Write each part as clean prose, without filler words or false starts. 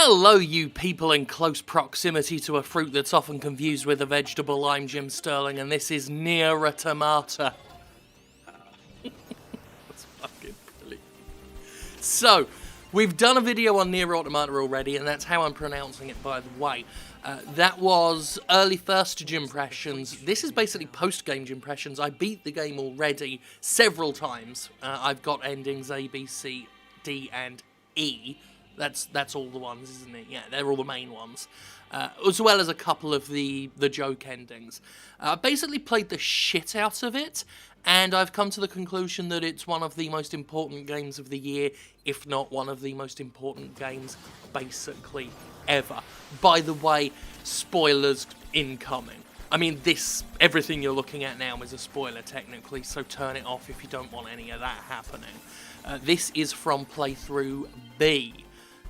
Hello, you people in close proximity to a fruit that's often confused with a vegetable. I'm Jim Sterling, and this is Nier Automata. That's fucking brilliant. So, we've done a video on Nier Automata already, and that's how I'm pronouncing it, by the way. That was early first impressions. This is basically post-game impressions. I beat the game already several times. I've got endings A, B, C, D, and E. That's all the ones, isn't it? Yeah, they're all the main ones. As well as a couple of the joke endings. I basically played the shit out of it, and I've come to the conclusion that it's one of the most important games of the year, if not one of the most important games, basically, ever. By the way, spoilers incoming. I mean, everything you're looking at now is a spoiler, technically, so turn it off if you don't want any of that happening. This is from playthrough B.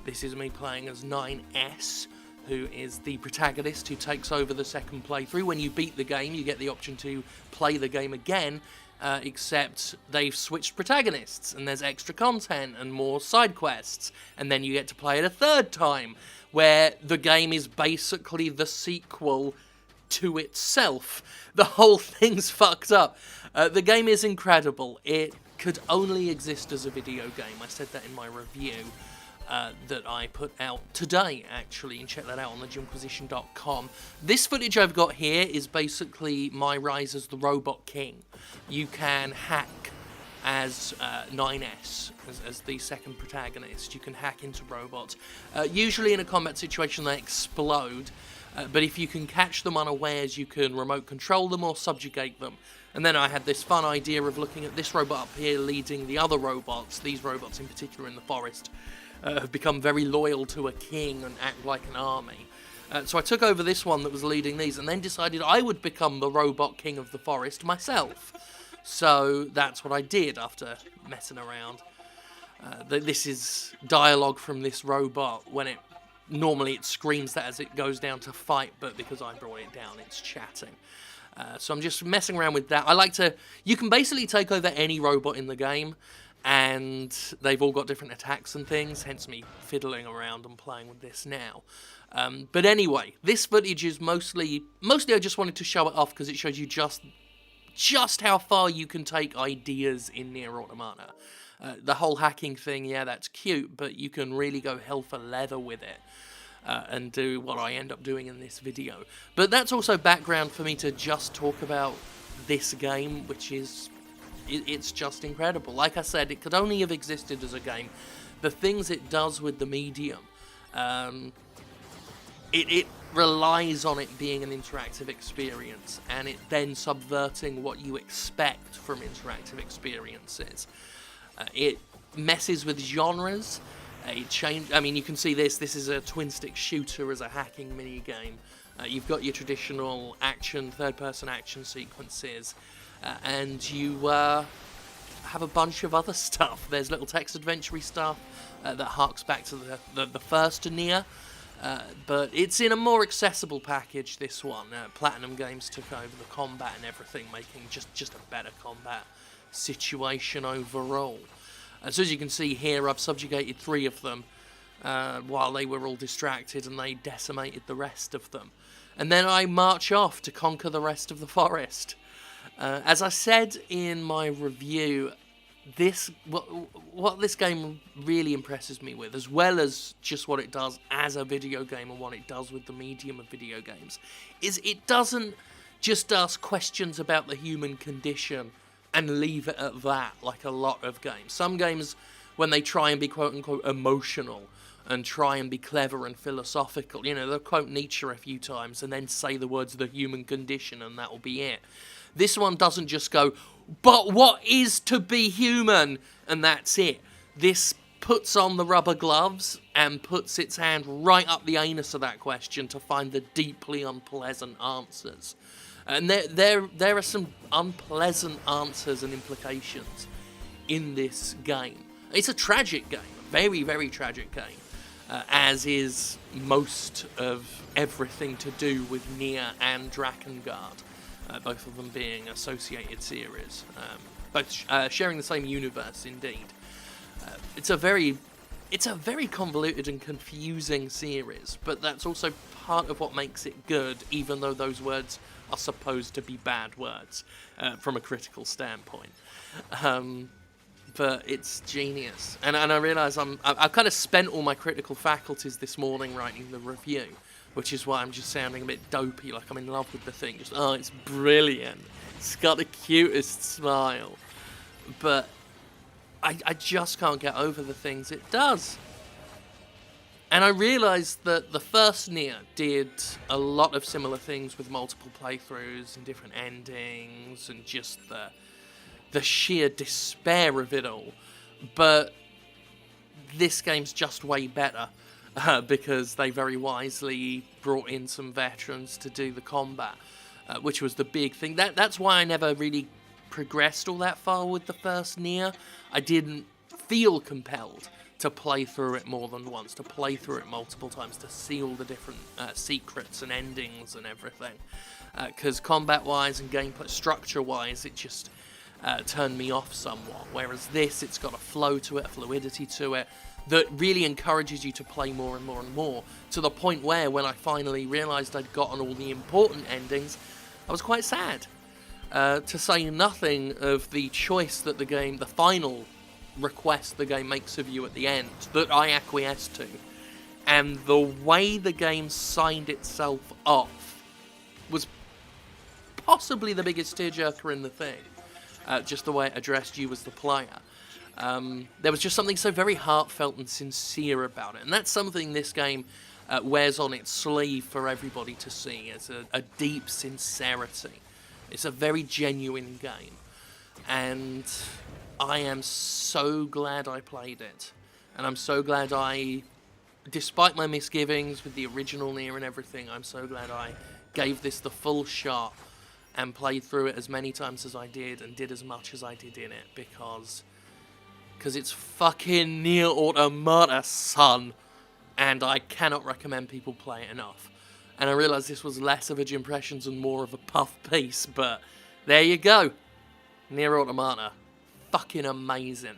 This is me playing as 9S, who is the protagonist who takes over the second playthrough. When you beat the game, you get the option to play the game again, except they've switched protagonists, and there's extra content and more side quests, and then you get to play it a third time, where the game is basically the sequel to itself. The whole thing's fucked up. The game is incredible. It could only exist as a video game. I said that in my review. That I put out today, actually, and check that out on thejimquisition.com. This footage I've got here is basically my rise as the Robot King. You can hack as 9S, as the second protagonist. You can hack into robots. Usually in a combat situation they explode, but if you can catch them unawares, you can remote control them or subjugate them. And then I had this fun idea of looking at this robot up here leading the other robots, these robots in particular in the forest. Have become very loyal to a king and act like an army. So I took over this one that was leading these and then decided I would become the robot king of the forest myself. So that's what I did after messing around. This is dialogue from this robot when normally it screams that as it goes down to fight, but because I brought it down, it's chatting. So I'm just messing around with that. You can basically take over any robot in the game, and they've all got different attacks and things, hence me fiddling around and playing with this now. But anyway, this footage is mostly I just wanted to show it off because it shows you just how far you can take ideas in Nier Automata. The whole hacking thing, yeah, that's cute, but you can really go hell for leather with it. And do what I end up doing in this video. But that's also background for me to just talk about this game, which is... It's just incredible. Like I said, it could only have existed as a game. The things it does with the medium, it relies on it being an interactive experience, and it then subverting what you expect from interactive experiences. It messes with genres. You can see this is a twin-stick shooter as a hacking minigame. You've got your traditional third-person action sequences, and you have a bunch of other stuff. There's little text adventure-y stuff that harks back to the first Nier, but it's in a more accessible package, this one. Platinum Games took over the combat and everything, making just a better combat situation overall. So as you can see here, I've subjugated 3 of them while they were all distracted, and they decimated the rest of them. And then I march off to conquer the rest of the forest. As I said in my review, what this game really impresses me with, as well as just what it does as a video game and what it does with the medium of video games, is it doesn't just ask questions about the human condition and leave it at that, like a lot of games. Some games, when they try and be quote-unquote emotional and try and be clever and philosophical, they'll quote Nietzsche a few times and then say the words the human condition and that'll be it. This one doesn't just go, but what is to be human? And that's it. This puts on the rubber gloves and puts its hand right up the anus of that question to find the deeply unpleasant answers. And there are some unpleasant answers and implications in this game. It's a tragic game, a very, very tragic game, as is most of everything to do with Nier and Drakengard, both of them being associated series, both sharing the same universe indeed. It's a very it's a very convoluted and confusing series, but that's also part of what makes it good, even though those words are supposed to be bad words from a critical standpoint. But it's genius, and I realise I've kind of spent all my critical faculties this morning writing the review, which is why I'm just sounding a bit dopey, like I'm in love with the thing. Just, oh, it's brilliant. It's got the cutest smile, but I just can't get over the things it does. And I realised that the first Nier did a lot of similar things with multiple playthroughs and different endings and just the sheer despair of it all. But this game's just way better because they very wisely brought in some veterans to do the combat, which was the big thing. That's why I never really progressed all that far with the first Nier. I didn't feel compelled to play through it more than once, to play through it multiple times, to see all the different secrets and endings and everything. Because combat-wise and gameplay structure-wise, it just turned me off somewhat. Whereas this, it's got a flow to it, a fluidity to it, that really encourages you to play more and more and more, to the point where, when I finally realised I'd gotten all the important endings, I was quite sad. To say nothing of the choice that the final request the game makes of you at the end, that I acquiesced to, and the way the game signed itself off was possibly the biggest tearjerker in the thing. Just the way it addressed you as the player. There was just something so very heartfelt and sincere about it, and that's something this game wears on its sleeve for everybody to see, as a deep sincerity. It's a very genuine game, and I am so glad I played it, and I'm so glad despite my misgivings with the original Nier and everything, I'm so glad I gave this the full shot and played through it as many times as I did and did as much as I did in it, because it's fucking Nier Automata, son, and I cannot recommend people play it enough. And I realised this was less of a Gimpressions and more of a puff piece, but there you go. Nier Automata. Fucking amazing.